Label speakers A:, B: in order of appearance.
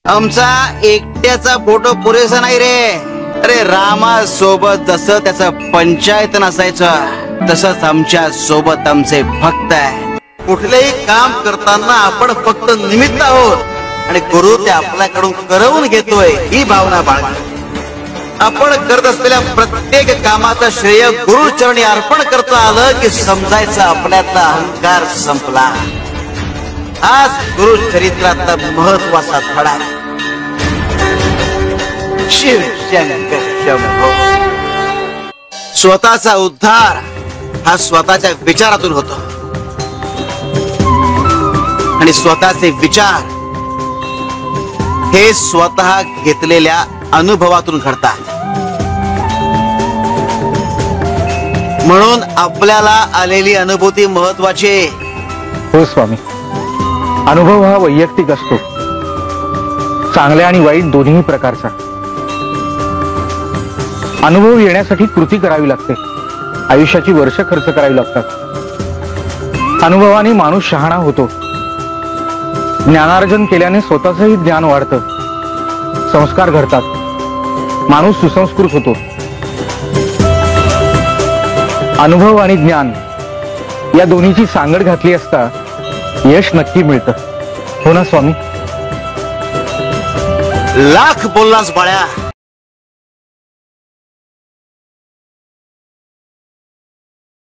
A: आमचा एकट्याचा फोटो पुरेसा नाही रे. अरे रामा सोबत जसं त्याचं पंचायत नसायचं तसंच आमच्या सोबत आमचे भक्त आहे. कुठलेही काम करताना आपण फक्त निमित्त आहोत आणि गुरु ते आपल्याकडून करवून घेतोय ही भावना बाळगा. आपण करत असलेल्या प्रत्येक कामाचं श्रेय गुरुचरणी अर्पण करता आलं की समजायचं आपल्यातला अहंकार संपला. हाच गुरु चरित्रातला महत्वाचा धडा. शिव शंकर शंभो. स्वतःचा उद्धार हा स्वतःच्या विचारातून होतो आणि स्वतःचे विचार हे स्वतः घेतलेल्या अनुभवातून घडतात. म्हणून आपल्याला आलेली अनुभूती महत्वाची.
B: हो स्वामी, अनुभव हा वैयक्तिक असतो, चांगल्या आणि वाईट दोन्ही प्रकारचा. अनुभव येण्यासाठी कृती करावी लागते, आयुष्याची वर्ष खर्च करावी लागतात. अनुभवाने माणूस शहाणा होतो. ज्ञानार्जन केल्याने स्वतःचंही ज्ञान वाढतं, संस्कार घडतात, माणूस सुसंस्कृत होतो. अनुभव आणि ज्ञान या दोन्हीची सांगड घातली असता यश नक्की मिळतं. हो ना स्वामी?
A: लाख बोललास बाळ्या.